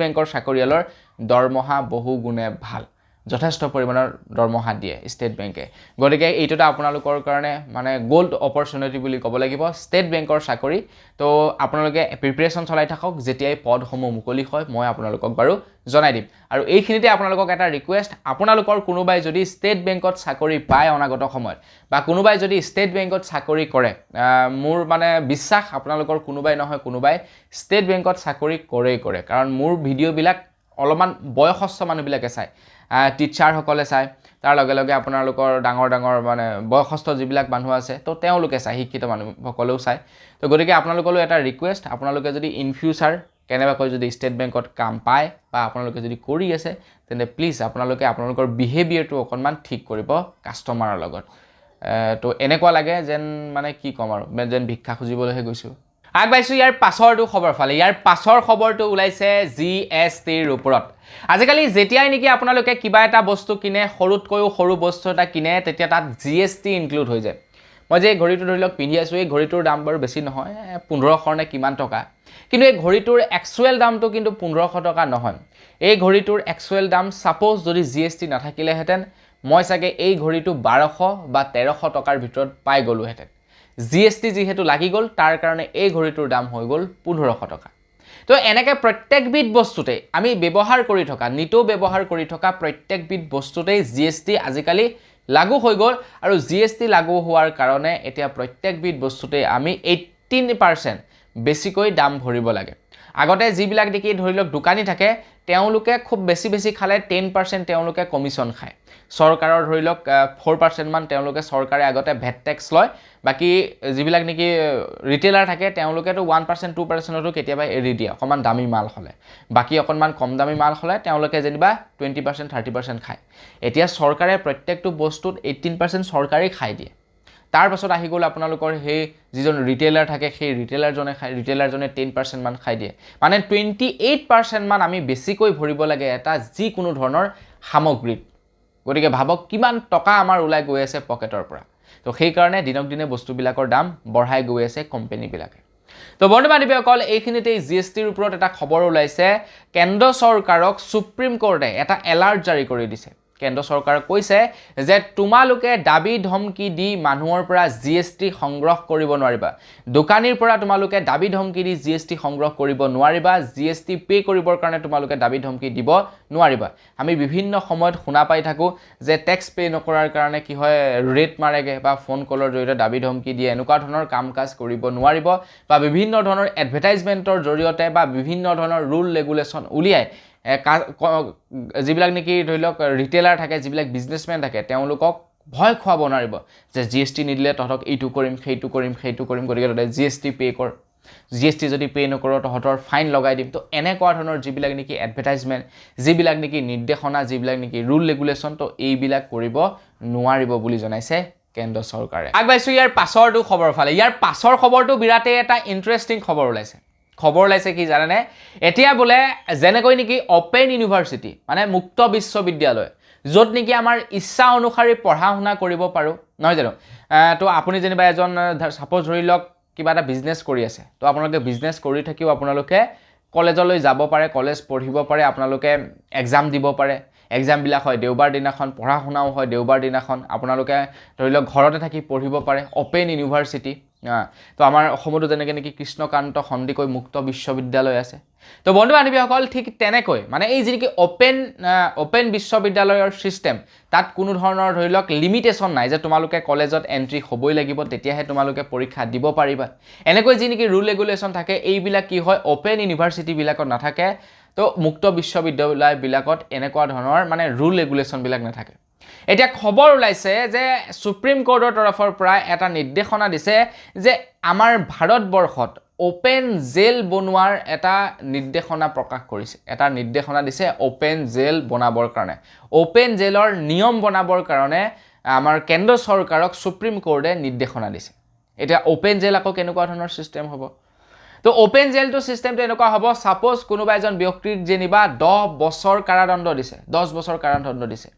Speaker 1: বেংকৰ চাকৰিয়ালৰ দৰমহা বহু গুণে ভাল যথেষ্ট পৰিমাণৰ দৰমহা দিয়ে ষ্টেট বেংকে গতিকে এইটোটা আপোনালোকৰ কাৰণে মানে গোল্ড অপৰচুনিটি বুলি ক'ব লাগিব ষ্টেট বেংকৰ চাকৰি তো আপোনালোকে প্ৰিপাৰেচন চলাই থাকক যেতিয়াই পদসমূহ মুকলি হয় মই আপোনালোকক বাৰু জনাই দিম আৰু এইখিনিতে আপোনালোকক এটা ৰিকুৱেষ্ট আপোনালোকৰ কোনোবাই যদি ষ্টেট বেংকত চাকৰি পায় অনাগত সময়ত বা কোনোবাই যদি ষ্টেট বেংকত চাকৰি কৰে মোৰ মানে বিশ্বাস আপোনালোকৰ কোনোবাই নহয় কোনোবাই ষ্টেট বেংকত চাকৰি কৰে কাৰণ মোৰ ভিডিঅ'বিলাক অলপমান বয়সস্থ মানুহবিলাকে চায় টিচাৰ সকলে চায় তাৰ লগে লগে আপোনালোকৰ ডাঙৰ মানে বয়সস্থ যিবিলাক মানুহ আছে তো তেওঁলোকে চায় শিক্ষিত মানুহ সকলেও চায় তো গতিকে আপোনালোকলৈ এটা ৰিকুৱেষ্ট আপোনালোকে যদি ইন ফিউচাৰ কেনেবাকৈ যদি ষ্টেট বেংকত কাম পায় বা আপোনালোকে যদি কৰি আছে তেন্তে প্লিজ আপোনালোকে আপোনালোকৰ বিহেভিয়াৰটো অকণমান ঠিক কৰিব কাষ্টমাৰৰ লগত তো এনেকুৱা লাগে যেন মানে কি ক'ম আৰু যেন ভিক্ষা খুজিবলৈহে গৈছোঁ আগবাইছোঁ ইয়াৰ পাছৰটো খবৰ ফালে ইয়াৰ পাছৰ খবৰটো ওলাইছে GSTৰ ওপৰত আজিকালি যেতিয়াই নেকি আপোনালোকে কিবা এটা বস্তু কিনে সৰুতকৈও সৰু বস্তু এটা কিনে তেতিয়া তাত GST ইনক্লুড হৈ যায় মই যে ঘড়ীটো ধৰি লওক পিন্ধি আছোঁ এই ঘড়ীটোৰ দাম বাৰু বেছি নহয় 1500 নে কিমান টকা কিন্তু এই ঘড়ীটোৰ একচুৱেল দামটো কিন্তু 1500 টকা নহয় এই ঘড়ীটোৰ একচুৱেল দাম সাপোজ যদি GST নাথাকিলেহেঁতেন মই চাগে এই ঘড়ীটো 1200 বা 1300 টকাৰ ভিতৰত পাই গ'লোহেঁতেন GST যেহেতু লাগি গ'ল তাৰ কাৰণে এই ঘড়ীটোৰ দাম হৈ গ'ল 1500 টকা তো এনেকৈ প্ৰত্যেকবিধ বস্তুতে আমি ব্যৱহাৰ কৰি থকা নিতৌ ব্যৱহাৰ কৰি থকা প্ৰত্যেকবিধ বস্তুতে GST আজিকালি লাগু হৈ গ'ল আৰু GST লাগু হোৱাৰ কাৰণে এতিয়া প্ৰত্যেকবিধ বস্তুতে আমি 18% বেছিকৈ দাম ভৰিব লাগে আগতে যিবিলাক দেখি ধৰি লওক দোকানী থাকে তেওঁলোকে খুব বেছি খালে 10% তেওঁলোকে কমিশন খায় চৰকাৰৰ ধৰি লওক 4% মান তেওঁলোকে চৰকাৰে আগতে ভেট টেক্স লয় বাকি যিবিলাক নেকি ৰিটেইলাৰ থাকে তেওঁলোকেতো 1% 2%টো কেতিয়াবা এৰি দিয়ে অকমান দামী মাল হলে বাকি অকনমান কম দামী মাল হলে তেওঁলোকে যেনিবা 20% 30% খায় এতিয়া চৰকাৰে প্ৰত্যেকটো বস্তুত 18% চৰকাৰে খাই দিয়ে তাৰ পাছত আহি গ'ল আপোনালোকৰ হে যিজন ৰিটেইলাৰ থাকে সেই ৰিটেইলাৰজনে খাই ৰিটেইলাৰজনে 10% মান খাই দিয়ে মানে 28% মান আমি বেছিকৈ ভৰিব লাগে এটা যি কোনো ধৰণৰ সামগ্ৰীত গতিকে ভাবক কিমান টকা আমাৰ ওলাই গৈ আছে পকেটৰ পৰা তো সেই কাৰণে দিনক দিনে বস্তুবিলাকৰ দাম বঢ়াই গৈ আছে কোম্পানী বিলাকে তো বন্ধু বান্ধৱীসকল এইখিনিতে GSTৰ ওপৰত এটা খবৰ ওলাইছে কেন্দ্ৰ চৰকাৰক সুপ্ৰিম কোৰ্টে এটা এলাৰ্ট জাৰি কৰি দিছে কেন্দ্ৰ চৰকাৰে কৈছে যে তোমালোকে দাবী ধমকি দি মানুহৰ পৰা GST সংগ্ৰহ কৰিব নোৱাৰিবা দোকানীৰ পৰা তোমালোকে দাবী ধমকি দি GST সংগ্ৰহ কৰিব নোৱাৰিবা GST পে কৰিবৰ কাৰণে তোমালোকে দাবী ধমকি দিব নোৱাৰিবা আমি বিভিন্ন সময়ত শুনা পাই থাকো যে ট্যাক্স পে নকৰাৰ কাৰণে কি হয় ৰেট মাৰেগে বা ফোন কলৰ জৰিয়তে দাবী ধমকি দিয়ে এনেকুৱা ধৰণৰ কাম কাজ কৰিব নোৱাৰিব বা বিভিন্ন ধৰণৰ এডভাৰটাইজমেন্টৰ জৰিয়তে বা বিভিন্ন ধৰণৰ ৰুল ৰেগুলেশন উলিয়াই যিবিলাক নেকি ধৰি লওক ৰিটেইলাৰ থাকে যিবিলাক বিজনেছমেন থাকে তেওঁলোকক ভয় খুৱাব নোৱাৰিব যে GST নিদিলে তহঁতক এইটো কৰিম সেইটো কৰিম গতিকে তহঁতে GST পে কৰ GST যদি পে নকৰ তহঁতৰ ফাইন লগাই দিম তো এনেকুৱা ধৰণৰ যিবিলাক নেকি এডভাৰটাইজমেন্ট যিবিলাক নেকি নিৰ্দেশনা যিবিলাক নেকি ৰুল ৰেগুলেশন তো এইবিলাক কৰিব নোৱাৰিব বুলি জনাইছে কেন্দ্ৰ চৰকাৰে আগবাইছোঁ ইয়াৰ পাছৰটো খবৰ ফালে ইয়াৰ পাছৰ খবৰটো বিৰাটে এটা ইন্টাৰেষ্টিং খবৰ ওলাইছে খবৰ লাইছে কি জানেনে এতিয়া বলে জেনেকৈ নেকি ওপেন ইউনিভাৰ্সিটি মানে মুক্ত বিশ্ববিদ্যালয় যত নেকি আমাৰ ইচ্ছা অনুসাৰে পঢ়া শুনা কৰিব পাৰো নহয় জানো তো আপুনি যেনিবা এজন সাপোজ ধৰি লওক কিবা এটা বিজনেছ কৰি আছে তো আপোনালোকে বিজনেছ কৰি থাকিও আপোনালোকে কলেজলৈ যাব পাৰে কলেজ পঢ়িব পাৰে আপোনালোকে এক্সাম দিব পাৰে এক্সাম বিলাক হয় দেওবাৰ দিনাখন পঢ়া শুনাও হয় দেওবাৰ দিনাখন আপোনালোকে ধৰি লওক ঘৰতে থাকি পঢ়িব পাৰে ওপেন ইউনিভাৰ্সিটি তো আমাৰ অসমতো যেনেকৈ নেকি কৃষ্ণকান্ত সন্দিকৈ মুক্ত বিশ্ববিদ্যালয় আছে তো বন্ধু বান্ধৱীসকল ঠিক তেনেকৈ মানে এই যিকি ওপেন বিশ্ববিদ্যালয়ৰ সিস্টেম তাত কোনো ধৰণৰ ধৰি লওক লিমিটেশন নাই যে তোমালোকে কলেজত এন্ট্ৰি হ'বই লাগিব তেতিয়াহে তোমালোকে পৰীক্ষা দিব পাৰিবা এনেকৈ যি নেকি ৰুল ৰেগুলেশন থাকে এইবিলাক কি হয় ওপেন ইউনিভাৰ্সিটি বিলাকত নাথাকে তো মুক্ত বিশ্ববিদ্যালয় বিলাকত এনেকুৱা ধৰণৰ মানে ৰুল ৰেগুলেশন বিলাক নাথাকে এতিয়া খবৰ ওলাইছে যে সুপ্ৰিম কোৰ্টৰ তৰফৰ পৰা এটা নিৰ্দেশনা দিছে যে আমাৰ ভাৰতবৰ্ষত ওপেন জেল বনোৱাৰ এটা নিৰ্দেশনা প্ৰকাশ কৰিছে এটা নিৰ্দেশনা দিছে ওপেন জেল বনাবৰ কাৰণে ওপেন জেলৰ নিয়ম বনাবৰ কাৰণে আমাৰ কেন্দ্ৰ চৰকাৰক সুপ্ৰিম কোৰ্টে নিৰ্দেশনা দিছে এটা ওপেন জেল আকৌ কেনেকুৱা ধৰণৰ সিস্টেম হ'ব তো ওপেন জেলটো সিস্টেমটো এনেকুৱা হ'ব সাপোজ কোনোবা এজন ব্যক্তিক যেনিবা 10 বছৰ কাৰাদণ্ড দিছে 10 বছৰ কাৰাদণ্ড দিছে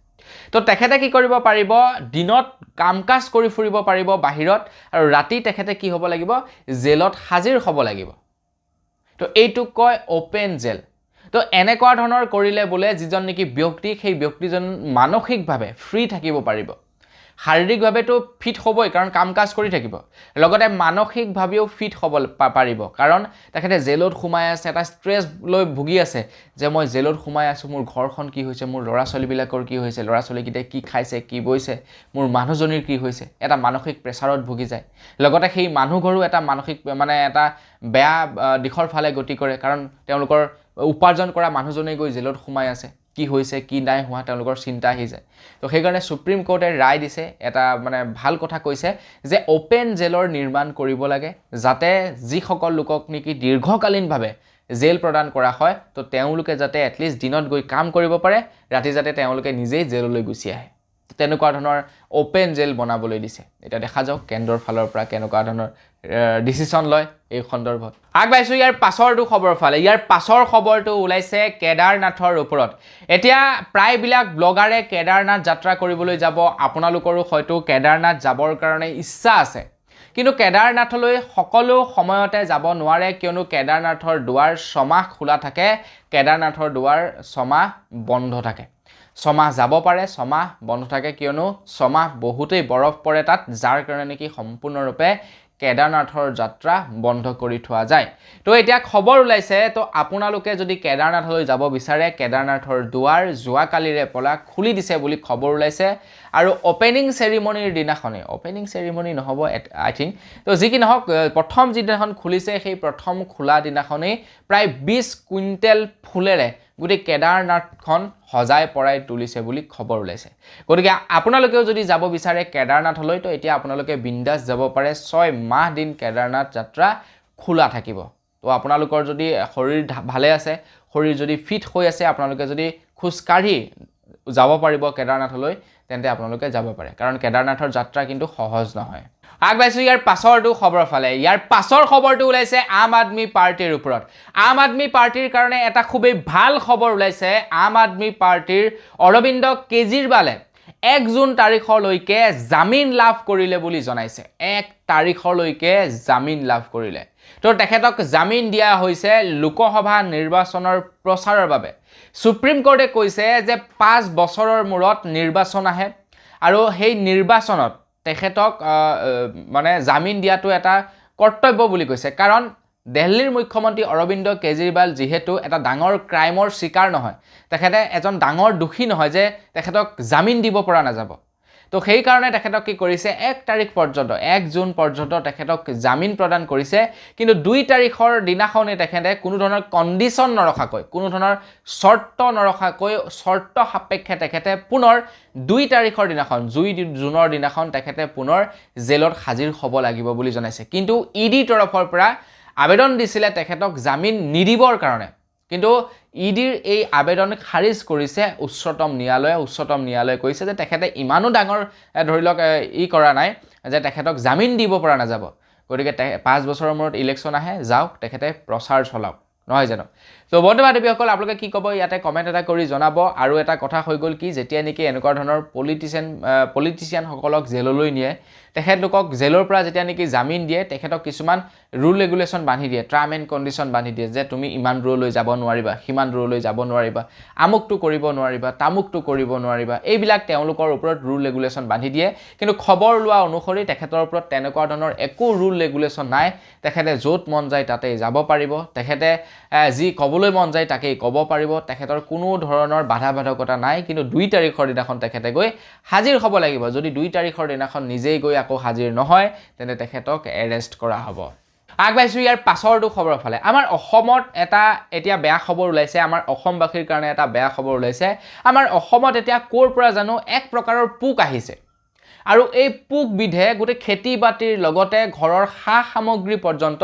Speaker 1: তো তেখেতে কি কৰিব পাৰিব দিনত কামকাজ কৰি ফুৰিব পাৰিব বাহিৰত আৰু ৰাতি তেখেতে কি হ'ব লাগিব জেলত হাজিৰ হ'ব লাগিব তো এইটো কয় ওপেন জেল তো এনেকুৱা ধৰণৰ কৰিলে বলে যিজন নেকি ব্যক্তি সেই ব্যক্তিজন মানসিকভাৱে ফ্ৰী থাকিব পাৰিব শাৰীৰিকভাৱে তো ফিট হ'বই কাৰণ কামকাজ কৰি থাকিব লগতে মানসিকভাৱেও ফিট হ'ব পাৰিব কাৰণ তেখেতে জেলত সোমাই আছে এটা ষ্ট্ৰেছ লৈ ভুগি আছে যে মই জেলত সোমাই আছো মোৰ ঘৰখন কি হৈছে মোৰ ল'ৰা ছোৱালীবিলাকৰ কি হৈছে ল'ৰা ছোৱালীকিটা কি খাইছে কি বইছে মোৰ মানুহজনীৰ কি হৈছে এটা মানসিক প্ৰেছাৰত ভুগি যায় লগতে সেই মানুহঘৰো এটা মানসিক মানে এটা বেয়া দিশৰ ফালে গতি কৰে কাৰণ তেওঁলোকৰ উপাৰ্জন কৰা মানুহজনে গৈ জেলত সোমাই আছে কি হৈছে কি নাই হোৱা তেওঁলোকৰ চিন্তা আহি যায় তো সেই কাৰণে সুপ্ৰিম কোৰ্টে ৰায় দিছে এটা মানে ভাল কথা কৈছে যে ওপেন জেলৰ নিৰ্মাণ কৰিব লাগে যাতে যি সকল লোকক নেকি দীৰ্ঘকালীনভাৱে জেল প্ৰদান কৰা হয় তো তেওঁলোকে যাতে এটলিষ্ট দিনত গৈ কাম কৰিব পাৰে ৰাতি যাতে তেওঁলোকে নিজেই জেললৈ গুচি আহে তেনেকুৱা ধৰণৰ অপেন জেল বনাবলৈ দিছে এটা দেখা যাওক কেন্দ্ৰৰ ফালৰ পৰা কেনেকুৱা ধৰণৰ ডিসিশন লয় এই সন্দৰ্ভত আগবাইছো ইয়াৰ পাছৰটো খবৰ ফালে ইয়াৰ পাছৰ খবৰটো ওলাইছে কেদাৰনাথৰ ওপৰত এতিয়া প্ৰায়বিলাক ব্লগাৰে কেদাৰনাথ যাত্ৰা কৰিবলৈ যাব আপোনালোকৰো হয়তো কেদাৰনাথ যাবৰ কাৰণে ইচ্ছা আছে কিন্তু কেদাৰনাথলৈ সকলো সময়তে যাব নোৱাৰে কিয়নো কেদাৰনাথৰ দুৱাৰ ছমাহ খোলা থাকে কেদাৰনাথৰ দুৱাৰ ছমাহ বন্ধ থাকে ছমাহ যাব পাৰে ছমাহ বন্ধ থাকে কিয়নো ছমাহ বহুতেই বৰফ পৰে তাত যাৰ কাৰণে নেকি সম্পূৰ্ণৰূপে কেদাৰনাথৰ যাত্ৰা বন্ধ কৰি থোৱা যায় তো এতিয়া খবৰ ওলাইছে তো আপোনালোকে যদি কেদাৰনাথলৈ যাব বিচাৰে কেদাৰনাথৰ দুৱাৰ যোৱাকালিৰে পৰা খুলি দিছে বুলি খবৰ ওলাইছে আৰু ওপেনিং সেৰিমনিৰ দিনাখনে ওপেনিং সেৰিমনি নহব আই থিংক তো যি কি নহওক প্ৰথম যিদিনাখন খুলিছে সেই প্ৰথম খোলা দিনাখনে প্ৰায় 20 কুইণ্টেল ফুলেৰে গোটেই কেদাৰনাথখন সজাই পৰাই তুলিছে বুলি খবৰ ওলাইছে গতিকে আপোনালোকেও যদি যাব বিচাৰে কেদাৰনাথলৈ তো এতিয়া আপোনালোকে বিন্দাস যাব পাৰে 6 মাহ দিন কেদাৰনাথ যাত্ৰা খোলা থাকিব তো আপোনালোকৰ যদি শৰীৰ ভালে আছে শৰীৰ যদি ফিট হৈ আছে আপোনালোকে যদি খুজকাঢ়ি যাব পাৰিব কেদাৰনাথলৈ তেন্তে আপোনালোকে যাব পাৰে কাৰণ কেদাৰনাথৰ যাত্ৰা কিন্তু সহজ নহয় আগবাইছো ইয়াৰ পাছৰটো খবৰ ফালে ইয়াৰ পাছৰ খবৰটো ওলাইছে আম আদমি পাৰ্টিৰ ওপৰত আম আদমি পাৰ্টিৰ কাৰণে এটা খুবেই ভাল খবৰ ওলাইছে আম আদমি পাৰ্টিৰ অৰবিন্দ কেজৰিৱালে 1 জুন তাৰিখলৈকে জামিন লাভ কৰিলে বুলি জনাইছে 1 তাৰিখলৈকে জামিন লাভ কৰিলে তো তেখেতক জামিন দিয়া হৈছে লোকসভা নিৰ্বাচনৰ প্ৰচাৰৰ বাবে সুপ্ৰিম কোৰ্টে কৈছে যে 5 বছৰৰ মূৰত নিৰ্বাচন আহে আৰু সেই নিৰ্বাচনত তেখেতক মানে জামিন দিয়াটো এটা কৰ্তব্য বুলি কৈছে কাৰণ দিল্লীৰ মুখ্যমন্ত্ৰী অৰবিন্দ কেজৰিৱাল যেহেতু এটা ডাঙৰ ক্ৰাইমৰ শিকাৰ নহয় তেখেতে এজন ডাঙৰ দোষী নহয় যে তেখেতক জামিন দিব পৰা নাযাব তো সেই কাৰণে তেখেতক কি কৰিছে 1 তাৰিখ পৰ্যন্ত 1 জুন পৰ্যন্ত তেখেতক জামিন প্ৰদান কৰিছে কিন্তু 2 তাৰিখৰ দিনাখনে তেখেতে কোনো ধৰণৰ কণ্ডিশ্যন নৰখাকৈ কোনো ধৰণৰ শৰ্ত নৰখাকৈ শৰ্ত সাপেক্ষে তেখেতে পুনৰ 2 তাৰিখৰ দিনাখন 2 জুনৰ দিনাখন তেখেতে পুনৰ জেলত হাজিৰ হ'ব লাগিব বুলি জনাইছে কিন্তু ইডি তৰফৰ পৰা আবেদন দিছিলে তেখেতক জামিন নিদিবৰ কাৰণে কিন্তু ইডিৰ এই আবেদন খাৰিজ কৰিছে উচ্চতম ন্যায়ালয়ে কৈছে যে তেখেতে ইমানো ডাঙৰ ধৰি লওক ই কৰা নাই যে তেখেতক জামিন দিব পৰা নাযাব গতিকে 5 বছৰৰ মূৰত ইলেকশ্যন আহে যাওক তেখেতে প্ৰচাৰ চলাওক নহয় জানো তো বন্ধু বান্ধৱীসকল আপোনালোকে কি ক'ব ইয়াতে কমেণ্ট এটা কৰি জনাব আৰু এটা কথা হৈ গ'ল কি যেতিয়া নেকি এনেকুৱা ধৰণৰ পলিটিচিয়ানসকলক জেললৈ নিয়ে তেখেতলোকক জেলৰ পৰা যেতিয়া নেকি জামিন দিয়ে তেখেতক কিছুমান ৰুল ৰেগুলেশ্যন বান্ধি দিয়ে টাৰ্ম এণ্ড কণ্ডিশ্যন বান্ধি দিয়ে যে তুমি ইমান দূৰলৈ যাব নোৱাৰিবা সিমান দূৰলৈ যাব নোৱাৰিবা আমুকটো কৰিব নোৱাৰিবা তামুকটো কৰিব নোৱাৰিবা এইবিলাক তেওঁলোকৰ ওপৰত ৰুল ৰেগুলেশ্যন বান্ধি দিয়ে কিন্তু খবৰ লোৱা অনুসৰি তেখেতৰ ওপৰত তেনেকুৱা ধৰণৰ একো ৰুল ৰেগুলেশ্যন নাই তেখেতে য'ত মন যায় তাতেই যাব পাৰিব তেখেতে যি ক'বলৈ মন যায় তাকেই ক'ব পাৰিব তেখেতৰ কোনো ধৰণৰ বাধা-বাধকতা নাই কিন্তু 2 তাৰিখৰ দিনাখন তেখেতে গৈ হাজিৰ হ'ব লাগিব যদি 2 তাৰিখৰ দিনাখন নিজেই গৈ আকৌ হাজিৰ নহয় তেন্তে তেখেতক এৰেষ্ট কৰা হ'ব আগবাইছো ইয়াৰ পাছৰটো খবৰ ফালে আমাৰ অসমত এটা এতিয়া বেয়া খবৰ ওলাইছে আমাৰ অসমবাসীৰ কাৰণে এটা বেয়া খবৰ ওলাইছে আমাৰ অসমত এতিয়া ক'ৰ পৰা জানো এক প্ৰকাৰৰ পোক আহিছে আৰু এই পোকবিধে গোটেই খেতি বাতিৰ লগতে ঘৰৰ সামগ্ৰী পৰ্যন্ত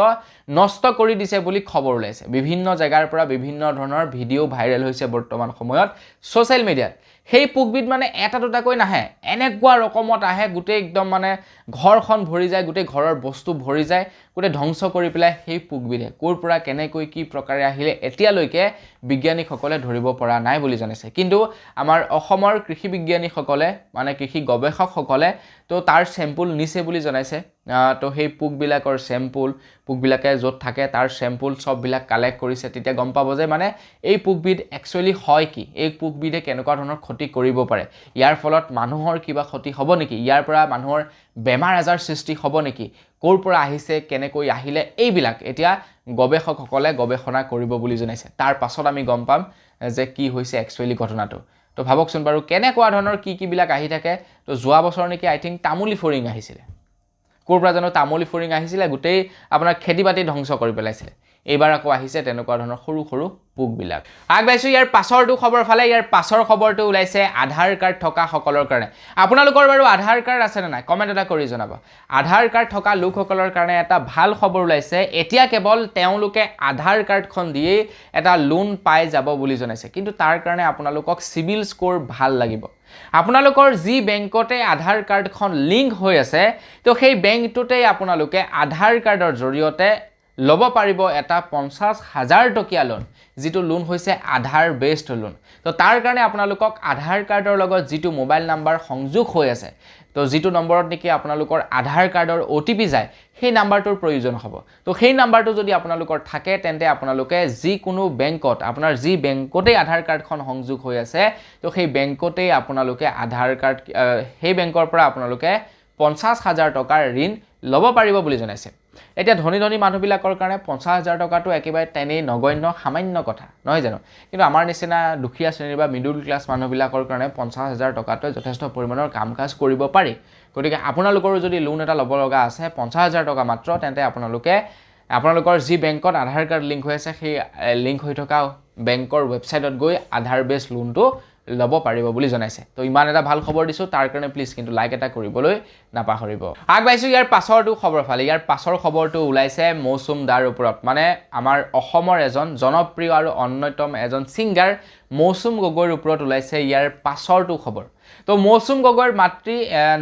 Speaker 1: নষ্ট কৰি দিছে বুলি খবৰ ওলাইছে বিভিন্ন জায়গাৰ পৰা বিভিন্ন ধৰণৰ ভিডিঅ' ভাইৰেল হৈছে বৰ্তমান সময়ত সোশ্যাল মিডিয়াত সেই পোকবিধ মানে এটা দুটাকৈ নাহে এনেকুৱা ৰকমত আহে গোটেই একদম মানে ঘৰখন ভৰি যায় গোটেই ঘৰৰ বস্তু ভৰি যায় গোটেই ধ্বংস কৰি পেলাই সেই পোকবিধে ক'ৰ পৰা কেনেকৈ কি প্ৰকাৰে আহিলে এতিয়ালৈকে বিজ্ঞানীসকলে ধৰিব পৰা নাই বুলি জানিছে কিন্তু আমাৰ অসমৰ কৃষি বিজ্ঞানীসকলে মানে কৃষি গৱেষকসকলে তো তাৰ চেম্পুল নিছে বুলি জনাইছে তো সেই পোকবিলাকৰ চেম্পুল পোকবিলাকে য'ত থাকে তাৰ চেম্পুল সববিলাক কালেক্ট কৰিছে তেতিয়া গম পাব যে মানে এই পোকবিধ একচুৱেলি হয় কি এই পোকবিধে কেনেকুৱা ধৰণৰ ক্ষতি কৰিব পাৰে ইয়াৰ ফলত মানুহৰ কিবা ক্ষতি হ'ব নেকি ইয়াৰ পৰা মানুহৰ বেমাৰ আজাৰ সৃষ্টি হ'ব নেকি ক'ৰ পৰা আহিছে কেনেকৈ আহিলে এইবিলাক এতিয়া গৱেষকসকলে গৱেষণা কৰিব বুলি জনাইছে তাৰ পাছত আমি গম পাম যে কি হৈছে একচুৱেলি ঘটনাটো তো ভাবকচোন বাৰু কেনেকুৱা ধৰণৰ কি বিলাক আহি থাকে তো যোৱা বছৰ নেকি আই থিংক তামুলী ফৰিং আহিছিলে ক'ৰ পৰা জানো তামুলী ফৰিং আহিছিলে গোটেই আপোনাৰ খেতি বাতি ধ্বংস কৰি পেলাইছিলে এইবাৰ আকৌ আহিছে তেনেকুৱা ধৰণৰ সৰু সৰু পোকবিলাক আগবাইছোঁ ইয়াৰ পাছৰটো খবৰ ফালে ইয়াৰ পাছৰ খবৰটো ওলাইছে আধাৰ কাৰ্ড থকা সকলৰ কাৰণে আপোনালোকৰ বাৰু আধাৰ কাৰ্ড আছে নে নাই কমেণ্ট এটা কৰি জনাব আধাৰ কাৰ্ড থকা লোকসকলৰ কাৰণে এটা ভাল খবৰ ওলাইছে এতিয়া কেৱল তেওঁলোকে আধাৰ কাৰ্ডখন দিয়ে এটা লোন পাই যাব বুলি জনাইছে কিন্তু তাৰ কাৰণে আপোনালোকক সিবিল স্কোৰ ভাল লাগিব আপোনালোকৰ যি বেংকতে আধাৰ কাৰ্ডখন লিংক হৈ আছে তো সেই বেংকটোতে আপোনালোকে আধাৰ কাৰ্ডৰ জৰিয়তে লব পাৰিব এটা 50,000 টকীয়া লোন যেটো লোন হৈছে আধাৰ বেসড লোন তো তাৰ কাৰণে আপোনালোকক আধাৰ কাৰ্ডৰ লগত যেটো মোবাইল নাম্বাৰ সংযোগ হৈ আছে তো যেটো নম্বৰত নেকি আপোনালোকৰ আধাৰ কাৰ্ডৰ ওটিপি যায় সেই নাম্বাৰটোৰ প্ৰয়োজন হ'ব তো সেই নাম্বাৰটো যদি আপোনালোকৰ থাকে তেন্তে আপোনালোকে যি কোনো বেংকত আপোনাৰ যি বেংকতে আধাৰ কাৰ্ডখন সংযোগ হৈ আছে তো সেই বেংকতে আপোনালোকে আধাৰ কাৰ্ড সেই বেংকৰ পৰা আপোনালোকে 50,000 টকাৰ ঋণ লব পাৰিব বুলি জনাইছে এতিয়া ধনী ধনী মানুহবিলাকৰ কাৰণে 50,000 টকাটো একেবাৰে তেনে নগণ্য সামান্য কথা নহয় জানো কিন্তু আমাৰ নিচিনা দুখীয়া শ্ৰেণীৰ বা মিডল ক্লাছ মানুহবিলাকৰ কাৰণে 50,000 টকাটো যথেষ্ট পৰিমাণৰ কাম-কাজ কৰিব পাৰি গতিকে আপোনালোকৰো যদি লোন এটা লব লগা আছে 50,000 টকা মাত্ৰ তেন্তে আপোনালোকৰ যি বেংকত আধাৰ কাৰ্ড লিংক হৈ আছে সেই লিংক হৈ থকা বেংকৰ ৱেবছাইটত গৈ আধাৰ বেস লোনটো লব পাৰিব বুলি জনাইছে তো ইমান এটা ভাল খবৰ দিছো তাৰ কাৰণে প্লিজ কিন্তু লাইক এটা কৰিবলৈ নাপাহৰিব আগবাইছো ইয়াৰ পাছৰটো খবৰ ফালে ইয়াৰ পাছৰ খবৰটো ওলাইছে মৌচুমদাৰ ওপৰত মানে আমাৰ অসমৰ এজন জনপ্ৰিয় আৰু অন্যতম এজন সিঙ্গাৰ মৌচুম গগৈৰ ওপৰত ওলাইছে ইয়াৰ পাছৰটো খবৰ তো মৌচুম গগৈৰ মাতৃ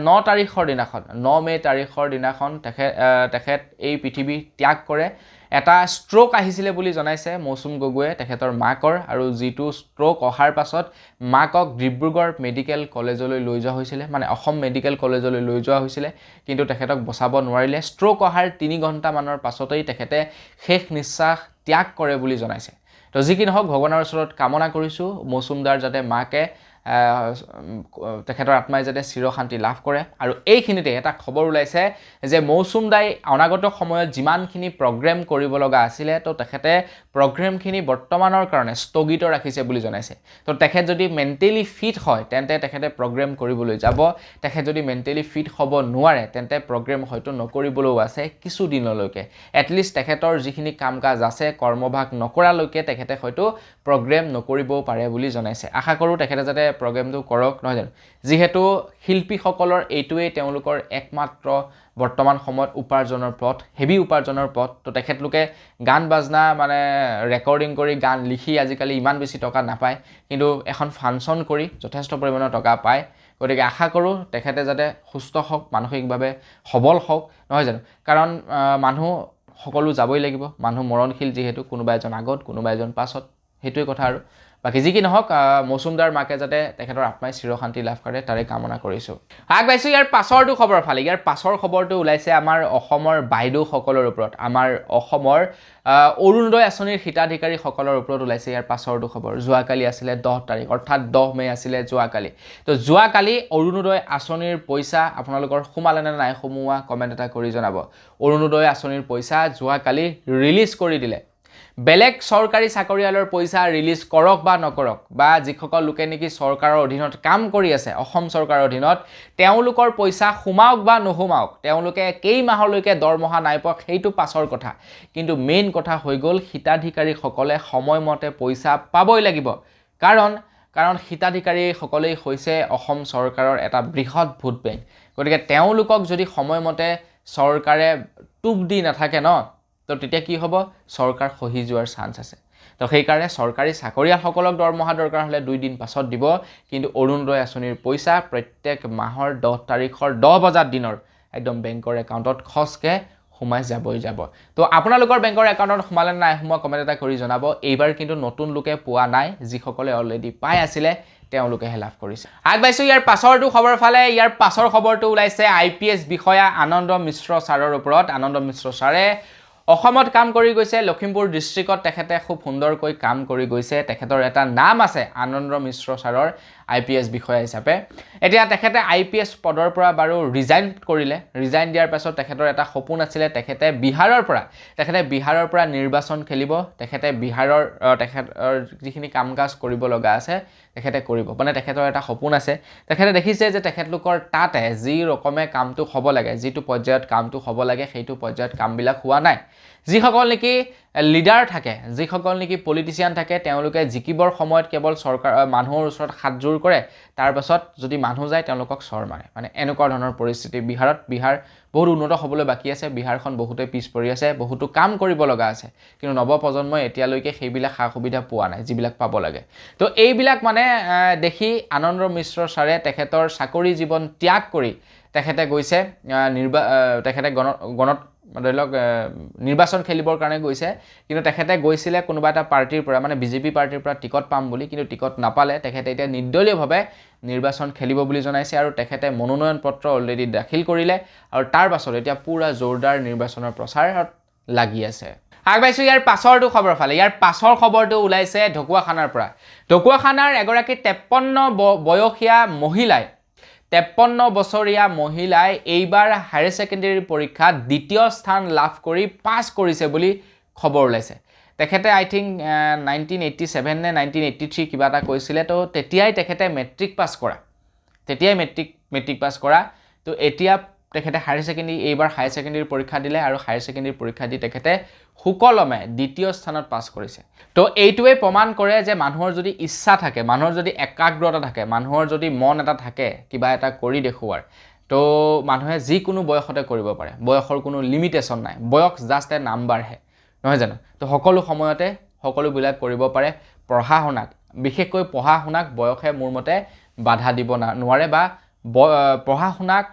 Speaker 1: 9 তাৰিখৰ দিনাখন 9 মে তাৰিখৰ দিনাখন তেখেত এই পৃথিৱী ত্যাগ কৰে এটা ষ্ট্ৰোক আহিছিলে বুলি জনাইছে মৌচুম গগৈয়ে তেখেতৰ মাকৰ আৰু যেটো ষ্ট্ৰোক অহাৰ পাছত মাকক ডিব্ৰুগড় মেডিকেল কলেজলৈ লৈ যোৱা হৈছিল মানে অসম মেডিকেল কলেজলৈ লৈ যোৱা হৈছিল কিন্তু তেখেতক বচাব নোৱাৰিলে ষ্ট্ৰোক অহাৰ 3 ঘণ্টা মানৰ পাছতেই তেখেতে শেষ নিশ্বাস ত্যাগ কৰে বুলি জনাইছে তো যি কি নহওক ভগৱানৰ ওচৰত কামনা কৰিছো মৌচুমদাৰ যাতে মাকে তেখেতৰ আত্মাই যাতে চিৰ শান্তি লাভ কৰে আৰু এইখিনিতে এটা খবৰ ওলাইছে যে মৌচুমদাই অনাগত সময়ত যিমানখিনি প্ৰগ্ৰাম কৰিব লগা আছিল তো তেখেতে প্ৰগ্ৰামখিনি বৰ্তমানৰ কাৰণে স্থগিত ৰাখিছে বুলি জনাইছে তো তেখেত যদি মেন্টেলি ফিট হয় তেন্তে তেখেতে প্ৰগ্ৰাম কৰিবলৈ যাব তেখেত যদি মেন্টেলি ফিট হ'ব নোৱাৰে তেন্তে প্ৰগ্ৰাম হয়তো নকৰিবলৈও আছে কিছু দিনলৈকে এটলিষ্ট তেখেতৰ যিখিনি কাম-কাজ আছে কৰ্মভাগ নকৰালৈকে তেখেতে হয়তো প্ৰগ্ৰাম নকৰিবও পাৰে বুলি জনাইছে আশা কৰো তেখেতে যাতে প্ৰগ্ৰামটো কৰক নহয় জানো যিহেতু শিল্পীসকলৰ এইটোৱে তেওঁলোকৰ একমাত্ৰ বৰ্তমান সময়ত উপাৰ্জনৰ পথ হেভি উপাৰ্জনৰ পথ তো তেখেতলোকে গান বাজনা মানে ৰেকৰ্ডিং কৰি গান লিখি আজিকালি ইমান বেছি টকা নাপায় কিন্তু এখন ফাংচন কৰি যথেষ্ট পৰিমাণৰ টকা পায় গতিকে আশা কৰো তেখেতে যাতে সুস্থ হওক মানসিকভাৱে সবল হওক নহয় জানো কাৰণ মানুহ সকলো যাবই লাগিব মানুহ মৰণশীল যিহেতু কোনোবা এজন আগত কোনোবা এজন পাছত হেতুই কথা আৰু বাকি যি কি নহওক মৌচুমদাৰ মাকে যাতে তেখেতৰ আত্মাই চিৰ শান্তি লাভ কৰে তাৰে কামনা কৰিছো আগবাইছো ইয়াৰ পাছৰটো খবৰ ফালে ইয়াৰ পাছৰ খবৰটো ওলাইছে আমাৰ অসমৰ বাইদেউ সকলৰ ওপৰত আমাৰ অসমৰ অৰুণোদয় আঁচনিৰ হিতাধিকাৰী সকলৰ ওপৰত ওলাইছে ইয়াৰ পাছৰটো খবৰ যোৱাকালি আছিলে 10 তাৰিখ অৰ্থাৎ 10 মে আছিলে যোৱাকালি তো যোৱাকালি অৰুণোদয় আঁচনিৰ পইচা আপোনালোকৰ সোমালে নে নাই সোমোৱা কমেন্ট এটা কৰি জনাব অৰুণোদয় আঁচনিৰ পইচা যোৱাকালি ৰিলিজ কৰি দিলে বেলেগ সৰকাৰি চাকৰিয়ালৰ পইচা ৰিলিজ কৰক বা নকৰক বা যিসকল লোকে নেকি সৰকাৰৰ অধীনত কাম কৰি আছে অসম সৰকাৰৰ অধীনত তেওঁলোকৰ পইচা সোমাওক বা নোসোমাওক তেওঁলোকে কেই মাহলৈকে দৰমহা নাই পোৱা সেইটো পাছৰ কথা কিন্তু মেইন কথা হৈ গ'ল হিতাধিকাৰী সকলে সময়মতে পইচা পাবই লাগিব কাৰণ হিতাধিকাৰী সকলেই হৈছে অসম সৰকাৰৰ এটা বৃহৎ ভোট বেংক গতিকে তেওঁলোকক যদি সময়মতে সৰকাৰে টুপ দি নাথাকে ন তো তেতিয়া কি হ'ব সৰকাৰ খহি যোৱাৰ চান্স আছে তো সেই কাৰণে সৰকাৰি চাকৰিয়ালসকলক দৰমহা দৰকাৰ হলে 2 দিন পাছত দিব কিন্তু অৰুণোদয় আঁচনিৰ পইচা প্ৰত্যেক মাহৰ 10 তাৰিখৰ 10 বজাত দিনৰ একদম বেংকৰ একাউণ্টত খসকে সোমাই যাব তো আপোনালোকৰ বেংকৰ একাউণ্টত সোমালে নাই সোমা কমেন্ট এটা কৰি জনাব এইবাৰ কিন্তু নতুন লোকে পোৱা নাই যিসকলে অলৰেডি পাই আছিলে তেওঁলোকে লাভ কৰিছে আগবাইছো ইয়াৰ পাছৰটো খবৰ ফালে ইয়াৰ পাছৰ খবৰটো ওলাইছে আইপিএছ বিষয়া আনন্দ মিশ্ৰ ছাৰৰ ওপৰত আনন্দ মিশ্ৰ ছাৰে অসমত কাম কৰি গৈছে লখিমপুৰ ডিস্ট্ৰিক্টত তেখেতে খুব সুন্দৰকৈ কাম কৰি গৈছে তেখেতৰ এটা নাম আছে আনন্দ মিশ্ৰ ছাৰৰ IPS বিষয়া হিচাপে এতিয়া তেখেতে IPS পদৰ পৰা বাৰু ৰিজাইন কৰিলে ৰিজাইন দিয়াৰ পাছত তেখেতৰ এটা সপোন আছিল তেখেতে বিহাৰৰ পৰা নিৰ্বাচন খেলিব তেখেতে বিহাৰৰ তেখেতৰ যিখিনি কাম-কাজ কৰিব লগা আছে তেখেতে কৰিব মানে তেখেতৰ এটা সপোন আছে তেখেতে দেখিছে যে তেখেতলোকৰ তাতে যি ৰকমে কামটো হ'ব লাগে যিটো পৰ্যায়ত কামটো হ'ব লাগে সেইটো পৰ্যায়ত কামবিলাক হোৱা নাই যিসকল নেকি লিডাৰ থাকে যিসকল নেকি পলিটিচিয়ান থাকে তেওঁলোকে জিকিবৰ সময়ত কেৱল চৰকাৰ মানুহৰ ওচৰত হাত জোৰ কৰে তাৰ পাছত যদি মানুহ যায় তেওঁলোকক চৰ মাৰে মানে এনেকুৱা ধৰণৰ পৰিস্থিতি বিহাৰ বহুত উন্নত হ'বলৈ বাকি আছে বিহাৰখন বহুতে পিছ পৰি আছে বহুতো কাম কৰিব লগা আছে কিন্তু নৱপ্ৰজন্মই এতিয়ালৈকে সেইবিলাক সা সুবিধা পোৱা নাই যিবিলাক পাব লাগে তো এইবিলাক মানে দেখি আনন্দ মিশ্ৰ ছাৰে তেখেতৰ চাকৰি জীৱন ত্যাগ কৰি তেখেতে গৈছে তেখেতে গণত ধৰি লওক নিৰ্বাচন খেলিবৰ কাৰণে গৈছে কিন্তু তেখেতে গৈছিলে কোনোবা এটা পাৰ্টিৰ পৰা মানে বিজেপি পাৰ্টিৰ পৰা টিকট পাম বুলি কিন্তু টিকট নাপালে তেখেতে এতিয়া নিৰ্দলীয়ভাৱে নিৰ্বাচন খেলিব বুলি জনাইছে আৰু তেখেতে মনোনয়ন পত্ৰ অলৰেডি দাখিল কৰিলে আৰু তাৰ পাছত এতিয়া পুৰা জোৰদাৰ নিৰ্বাচনৰ প্ৰচাৰত লাগি আছে আগবাইছো ইয়াৰ পাছৰটো খবৰ ফালে ইয়াৰ পাছৰ খবৰটো ওলাইছে ঢকুৱাখানাৰ পৰা ঢকুৱাখানাৰ এগৰাকী 53 বয়সীয়া মহিলাই 53 বছৰীয়া মহিলাই এইবাৰ হায়াৰ সেকেন্ডাৰী পৰীক্ষাত দ্বিতীয় স্থান লাভ কৰি পাছ কৰিছে বুলি খবৰ ওলাইছে তেখেতে আই থিংক 1987 নে 1983 কিবা এটা কৈছিলে তো তেতিয়াই তেখেতে মেট্ৰিক পাছ কৰা তো এতিয়া তেখেতে হায়াৰ সেকেন্ডাৰী এইবাৰ হায়াৰ সেকেন্ডাৰী পৰীক্ষা দিলে আৰু হায়াৰ সেকেন্ডাৰী পৰীক্ষা দি তেখেতে সুকলমে দ্বিতীয় স্থানত পাছ কৰিছে তো এইটোৱে প্ৰমাণ কৰে যে মানুহৰ যদি ইচ্ছা থাকে মানুহৰ যদি একাগ্ৰতা থাকে মানুহৰ যদি মন এটা থাকে কিবা এটা কৰি দেখুৱাৰ তো মানুহে যিকোনো বয়সতে কৰিব পাৰে বয়সৰ কোনো লিমিটেশন নাই বয়স জাস্ট এ নাম্বাৰ হে নহয় জানো তো সকলো সময়তে সকলোবিলাক কৰিব পাৰে বিশেষকৈ পঢ়া শুনাক বয়সে মোৰ মতে বাধা দিব নোৱাৰে বা পঢ়া শুনাক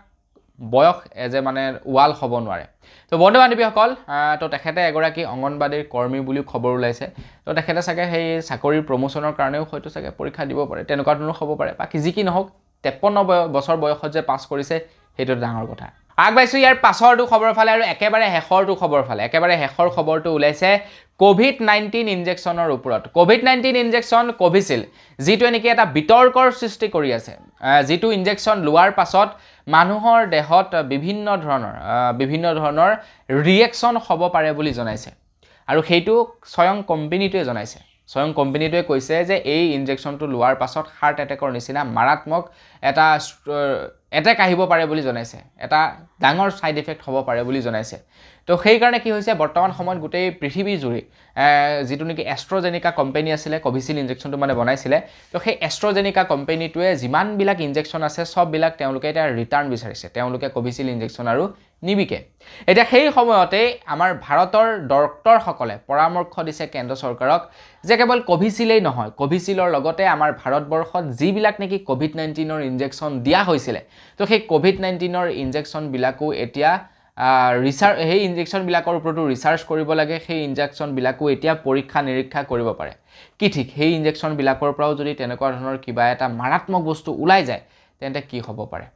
Speaker 1: বয়স এজে মানে ওয়াল হ'ব নোৱাৰে তো বন্ধু বান্ধৱীসকল তো তেখেতে এগৰাকী অংগনবাদীৰ কৰ্মী বুলি খবৰ ওলাইছে তো তেখেতে চাগে সেই চাকৰিৰ প্ৰমোচনৰ কাৰণেও হয়তো চাগে পৰীক্ষা দিব পাৰে তেনেকুৱা ধৰণৰ হ'ব পাৰে বাকি যি কি নহওক 53 বছৰ বয়সত যে পাছ কৰিছে সেইটো ডাঙৰ কথা আগবাইছো ইয়াৰ পাছৰটো খবৰ ফালে আৰু একেবাৰে শেষৰটো খবৰ ফালে একেবাৰে শেষৰ খবৰটো ওলাইছে কোভিড-19 ইনজেকচনৰ ওপৰত কোভিড-19 ইনজেকচন কোভিচিল্ড যিটো নেকি এটা বিতৰ্কৰ সৃষ্টি কৰি আছে যিটো ইনজেকচন লোৱাৰ পাছত মানুহৰ দেহত বিভিন্ন ধৰণৰ ৰিয়েকচন হ'ব পাৰে বুলি জনাইছে আৰু সেইটো স্বয়ং কোম্পানীটোৱে কৈছে যে এই ইনজেকচনটো লোৱাৰ পাছত হাৰ্ট এটেকৰ নিচিনা মাৰাত্মক এটা এটেক আহিব পাৰে বুলি জনাইছে এটা ডাঙৰ সাইড ইফেক্ট হ'ব পাৰে বুলি জনাইছে তো সেই কাৰণে কি হৈছে বৰ্তমান সময়ত গোটেই পৃথিৱী জুৰি যেটো নেকি এষ্ট্ৰজেনিকা কোম্পানী আছিল কোভিচিল্ড ইনজেকচনটো মানে বনাইছিলে তো সেই এষ্ট্ৰজেনিকা কোম্পানীটোৱে যিমান বিলাক ইনজেকচন আছে সব বিলাক তেওঁলোকে এটা ৰিটাৰ্ণ বিচাৰিছে তেওঁলোকে কোভিচিল্ড ইনজেকচন আৰু নিবিকে এটা সেই সময়তে আমাৰ ভাৰতৰ ডক্টৰসকলে পৰামৰ্শ দিছে কেন্দ্ৰ চৰকাৰক যে কেৱল কোভিচিল্ডেই নহয় কোভিচিল্ডৰ লগতে আমাৰ ভাৰতবৰ্ষত যিবিলাক নেকি কোভিড-19ৰ ইনজেকচন দিয়া হৈছিল তো সেই কোভিড-19ৰ ইনজেকচন বিলাকো এতিয়া সেই ইনজেকচন বিলাকৰ ওপৰতো ৰিসাৰ্চ কৰিব লাগে সেই ইনজেকচন বিলাকো এতিয়া পৰীক্ষা নিৰীক্ষা কৰিব পাৰে কি ঠিক সেই ইনজেকচন বিলাকৰ পৰাও যদি তেনেকুৱা ধৰণৰ কিবা এটা মাৰাত্মক বস্তু ওলাই যায় তেন্তে কি হ'ব পাৰে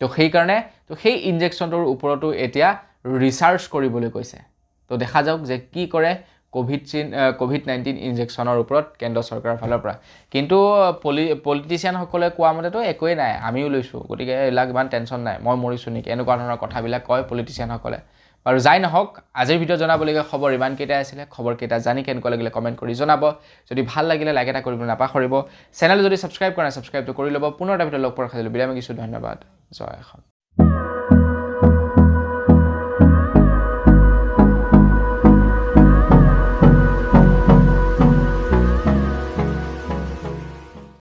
Speaker 1: তো সেই কাৰণে তো সেই ইনজেকচনটোৰ ওপৰতো এতিয়া ৰিসাৰ্চ কৰিবলৈ কৈছে তো দেখা যাওক যে কি কৰে কোভিড-19 ইনজেকচনৰ ওপৰত কেন্দ্ৰ চৰকাৰৰ ফালৰ পৰা কিন্তু পলিটিচিয়ান সকলে কোৱা মতে তো একোই নাই আমিও লৈছো গতিকে এলাক ইমান টেনচন নাই মই মৰিছো নেকি এনেকুৱা ধৰণৰ কথাবিলাক কয় পলিটিচিয়ান সকলে আৰু যাই নহওক আজিৰ ভিডিও জনাবলগীয়া খবৰ ইমান কেইটা আছিল খবৰ কেইটা জানি কেনেকুৱা লাগিলে কমেন্ট কৰি জনাব যদি ভাল লাগিলে লাইক এটা কৰিব নাপাহৰিব চেনেল যদি সাবস্ক্ৰাইব কৰা নাই সাবস্ক্ৰাইবটো কৰি ল'ব পুনৰ এটা ভিডিও লগ পোৱাৰ খাতিলে বিৰাম কিছু ধন্যবাদ জয় অসম